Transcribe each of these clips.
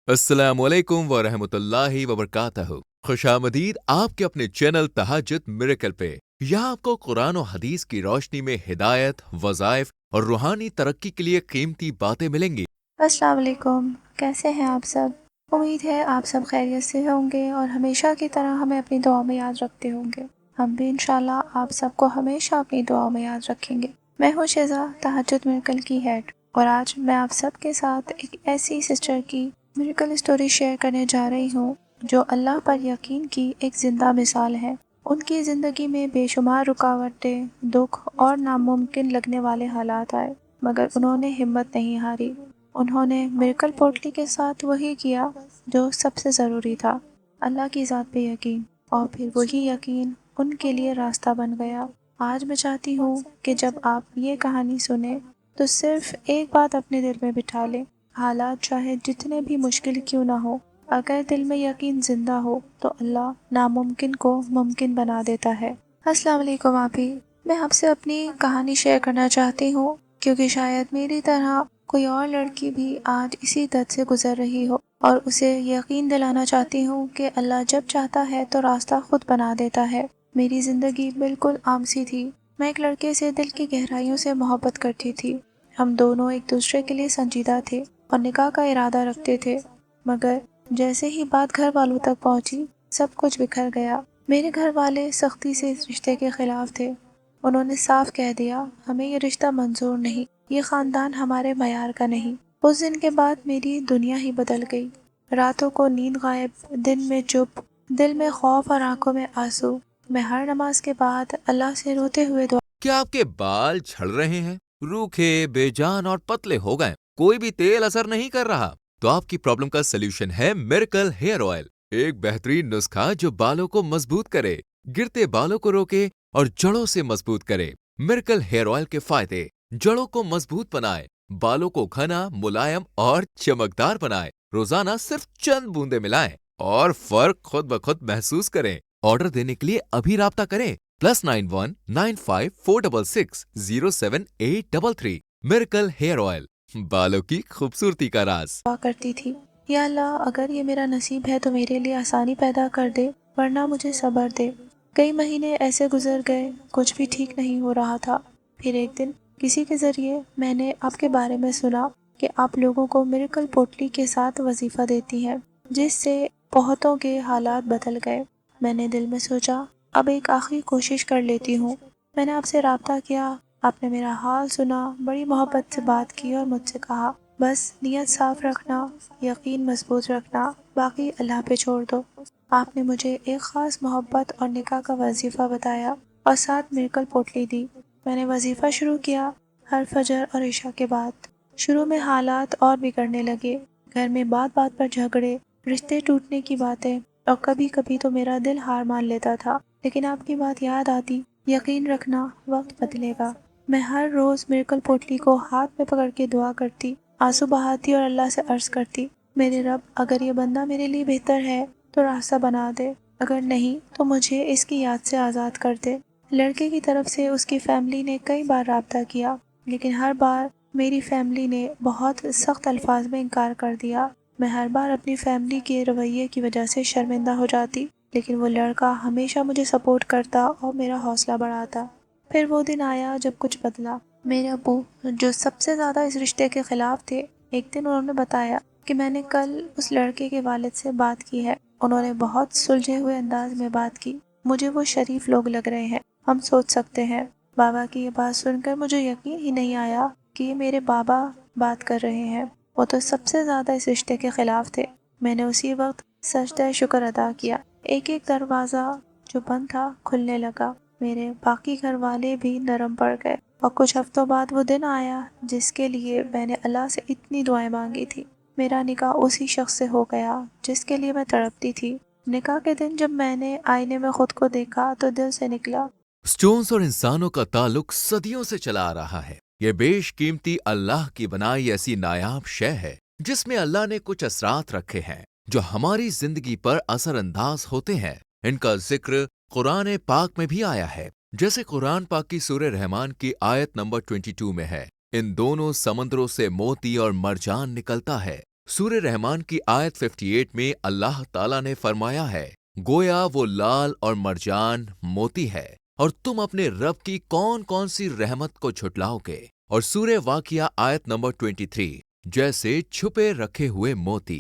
अस्सलामुअलैकुम वरहमतुल्लाहि वबरकातहू। खुशामदीद आपके अपने चैनल तहज्जुद मिरेकल पे। यहाँ आपको कुरान और हदीस की रोशनी में हिदायत, वज़ाइफ और रूहानी तरक्की के लिए कीमती बातें मिलेंगी। अस्सलाम वालेकुम, कैसे हैं आप सब? उम्मीद है आप सब खैरियत से होंगे और हमेशा की तरह हमें अपनी दुआ में याद रखते होंगे। हम भी इंशाल्लाह आप सबको हमेशा अपनी दुआ में याद रखेंगे। मैं हूँ शेज़ा, तहज्जुद मिरेकल की हेड, और आज मैं आप सब के साथ एक ऐसी सिस्टर की मिरेकल स्टोरी शेयर करने जा रही हूँ जो अल्लाह पर यकीन की एक ज़िंदा मिसाल है। उनकी ज़िंदगी में बेशुमार रुकावटें, दुख और नामुमकिन लगने वाले हालात आए, मगर उन्होंने हिम्मत नहीं हारी। उन्होंने मिरेकल पोटली के साथ वही किया जो सबसे ज़रूरी था, अल्लाह की ज़ात पे यकीन, और फिर वही यकीन उनके लिए रास्ता बन गया। आज मैं चाहती हूँ कि जब आप ये कहानी सुने तो सिर्फ एक बात अपने दिल में बिठा लें, हालात चाहे जितने भी मुश्किल क्यों ना हो, अगर दिल में यकीन ज़िंदा हो तो अल्लाह नामुमकिन को मुमकिन बना देता है। अस्सलाम वालेकुम आपी, मैं आपसे अपनी कहानी शेयर करना चाहती हूँ क्योंकि शायद मेरी तरह कोई और लड़की भी आज इसी दर्द से गुजर रही हो, और उसे यकीन दिलाना चाहती हूँ कि अल्लाह जब चाहता है तो रास्ता खुद बना देता है। मेरी ज़िंदगी बिल्कुल आम सी थी। मैं एक लड़के से दिल की गहराइयों से मोहब्बत करती थी। हम दोनों एक दूसरे के लिए संजीदा थे और निकाह का इरादा रखते थे, मगर जैसे ही बात घर वालों तक पहुंची, सब कुछ बिखर गया। मेरे घर वाले सख्ती से इस रिश्ते के खिलाफ थे। उन्होंने साफ कह दिया, हमें ये रिश्ता मंजूर नहीं, ये ख़ानदान हमारे मयार का नहीं। उस दिन के बाद मेरी दुनिया ही बदल गई। रातों को नींद गायब, दिन में चुप, दिल में खौफ और आंखों में आंसू। मैं हर नमाज के बाद अल्लाह से रोते हुए दुआ। क्या आपके बाल झड़ रहे हैं, रूखे, बेजान और पतले हो गए, कोई भी तेल असर नहीं कर रहा? तो आपकी प्रॉब्लम का सलूशन है मिरेकल हेयर ऑयल, एक बेहतरीन नुस्खा जो बालों को मजबूत करे, गिरते बालों को रोके और जड़ों से मजबूत करे। मिरेकल हेयर ऑयल के फायदे: जड़ों को मजबूत बनाए, बालों को घना, मुलायम और चमकदार बनाए। रोजाना सिर्फ चंद बूंदे मिलाएं और फर्क खुद ब खुद महसूस करें। ऑर्डर देने के लिए अभी राब्ता करें +919546078833। मिरेकल हेयर ऑयल, बालों की खूबसूरती का राज। करती थी, या अल्लाह अगर ये मेरा नसीब है तो मेरे लिए आसानी पैदा कर दे, वरना मुझे सब्र दे। कई महीने ऐसे गुजर गए, कुछ भी ठीक नहीं हो रहा था। फिर एक दिन किसी के ज़रिए मैंने आपके बारे में सुना कि आप लोगों को मिरेकल पोटली के साथ वजीफ़ा देती हैं, जिससे बहुतों के हालात बदल गए। मैंने दिल में सोचा, अब एक आखिरी कोशिश कर लेती हूँ। मैंने आपसे राब्ता किया, आपने मेरा हाल सुना, बड़ी मोहब्बत से बात की और मुझसे कहा, बस नियत साफ रखना, यकीन मजबूत रखना, बाकी अल्लाह पे छोड़ दो। आपने मुझे एक ख़ास मोहब्बत और निकाह का वजीफ़ा बताया और साथ मिरेकल पोटली दी। मैंने वजीफ़ा शुरू किया, हर फजर और इशा के बाद। शुरू में हालात और बिगड़ने लगे, घर में बात बात पर झगड़े, रिश्ते टूटने की बातें, और कभी कभी तो मेरा दिल हार मान लेता था। लेकिन आपकी बात याद आती, यकीन रखना, वक्त बदलेगा। मैं हर रोज़ मिरेकल पोटली को हाथ में पकड़ के दुआ करती, आंसू बहाती और अल्लाह से अर्ज़ करती, मेरे रब, अगर ये बंदा मेरे लिए बेहतर है तो रास्ता बना दे, अगर नहीं तो मुझे इसकी याद से आज़ाद कर दे। लड़के की तरफ से उसकी फैमिली ने कई बार राब्ता किया, लेकिन हर बार मेरी फैमिली ने बहुत सख्त अल्फाज में इनकार कर दिया। मैं हर बार अपनी फैमिली के रवैये की वजह से शर्मिंदा हो जाती, लेकिन वो लड़का हमेशा मुझे सपोर्ट करता और मेरा हौसला बढ़ाता। फिर वो दिन आया जब कुछ बदला। मेरे अब्बू, जो सबसे ज़्यादा इस रिश्ते के ख़िलाफ़ थे, एक दिन उन्होंने बताया कि मैंने कल उस लड़के के वालिद से बात की है। उन्होंने बहुत सुलझे हुए अंदाज में बात की। मुझे वो शरीफ लोग लग रहे हैं, हम सोच सकते हैं। बाबा की ये बात सुनकर मुझे यकीन ही नहीं आया कि ये मेरे बाबा बात कर रहे हैं। वो तो सबसे ज़्यादा इस रिश्ते के ख़िलाफ़ थे। मैंने उसी वक्त सजदा शुक्र अदा किया। एक एक दरवाज़ा जो बंद था खुलने लगा। मेरे बाकी घर वाले भी नरम पड़ गए, और कुछ हफ्तों बाद वो दिन आया जिसके लिए मैंने अल्लाह से इतनी दुआएं मांगी थी। मेरा निकाह उसी शख्स से हो गया जिसके लिए मैं तड़पती थी। निकाह के दिन जब मैंने आईने में खुद को देखा तो दिल से निकला, स्टोन्स और इंसानों का ताल्लुक सदियों से चला आ रहा है। ये बेशकीमती अल्लाह की बनाई ऐसी नायाब शय है जिसमें अल्लाह ने कुछ असरात रखे हैं जो हमारी जिंदगी पर असरअंदाज होते हैं। इनका जिक्र कुरान पाक में भी आया है, जैसे कुरान पाक की सूरह रहमान की आयत नंबर 22 में है, इन दोनों समंदरों से मोती और मरजान निकलता है, सूर्य रहमान की आयत 58 में अल्लाह ताला ने फरमाया है, गोया वो लाल और मरजान मोती है और तुम अपने रब की कौन कौन सी रहमत को छुटलाओगे। और सूर्य वाकिया आयत नंबर 23, जैसे छुपे रखे हुए मोती।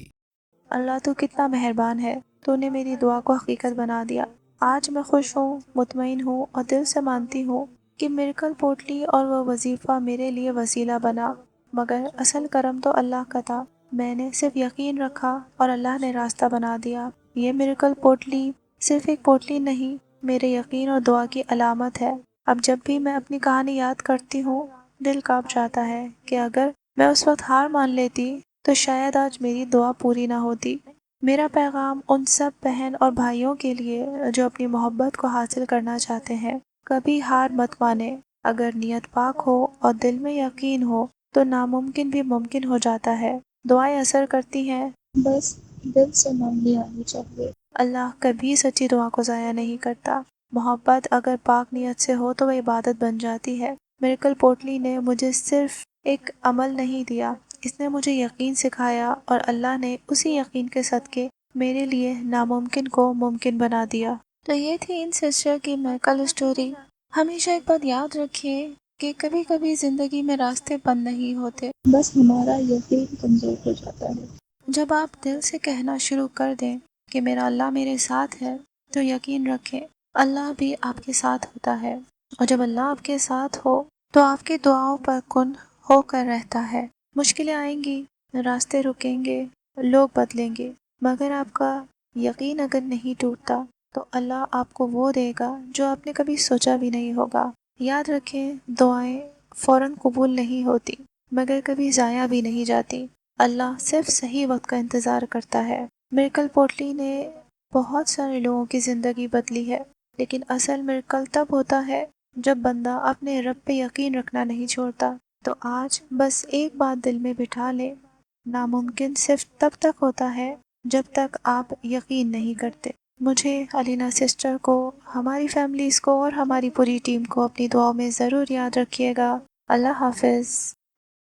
अल्लाह तू कितना मेहरबान है, तूने मेरी दुआ को हकीकत बना दिया। आज मैं खुश हूँ, मुतमईन हूँ और दिल से मानती हूँ कि मिरेकल पोटली और वह वजीफ़ा मेरे लिए वसीला बना, मगर असल करम तो अल्लाह का था। मैंने सिर्फ यकीन रखा और अल्लाह ने रास्ता बना दिया। ये मिरेकल पोटली सिर्फ एक पोटली नहीं, मेरे यकीन और दुआ की अलामत है। अब जब भी मैं अपनी कहानी याद करती हूँ, दिल कांप जाता है कि अगर मैं उस वक्त हार मान लेती तो शायद आज मेरी दुआ पूरी ना होती। मेरा पैगाम उन सब बहन और भाइयों के लिए जो अपनी मोहब्बत को हासिल करना चाहते हैं, कभी हार मत माने। अगर नियत पाक हो और दिल में यकीन हो तो नामुमकिन भी मुमकिन हो जाता है। दुआएं असर करती हैं, बस दिल से मांगनी आनी चाहिए। अल्लाह कभी सच्ची दुआ को ज़ाया नहीं करता। मोहब्बत अगर पाक नियत से हो तो वह इबादत बन जाती है। मिरेकल पोटली ने मुझे सिर्फ एक अमल नहीं दिया, इसने मुझे यकीन सिखाया और अल्लाह ने उसी यकीन के सदके मेरे लिए नामुमकिन को मुमकिन बना दिया। तो ये थी इन सिस्टर की मिरेकल स्टोरी। हमेशा एक बात याद रखिए कि कभी कभी ज़िंदगी में रास्ते बंद नहीं होते, बस हमारा यकीन कमज़ोर हो जाता है। जब आप दिल से कहना शुरू कर दें कि मेरा अल्लाह मेरे साथ है, तो यकीन रखें अल्लाह भी आपके साथ होता है। और जब अल्लाह आपके साथ हो तो आपकी दुआओं पर कुन होकर रहता है। मुश्किलें आएंगी, रास्ते रुकेंगे, लोग बदलेंगे, मगर आपका यकीन अगर नहीं टूटता तो अल्लाह आपको वो देगा जो आपने कभी सोचा भी नहीं होगा। याद रखें, दुआएं फौरन कबूल नहीं होती, मगर कभी ज़ाया भी नहीं जाती। अल्लाह सिर्फ सही वक्त का इंतज़ार करता है। मिरेकल पोटली ने बहुत सारे लोगों की ज़िंदगी बदली है, लेकिन असल मिरेकल तब होता है जब बंदा अपने रब पे यकीन रखना नहीं छोड़ता। तो आज बस एक बात दिल में बिठा ले, नामुमकिन सिर्फ तब तक होता है जब तक आप यकीन नहीं करते। मुझे, अलीना सिस्टर को, हमारी फैमिलीज़ को और हमारी पूरी टीम को अपनी दुआओं में ज़रूर याद रखिएगा। अल्लाह हाफ़िज़।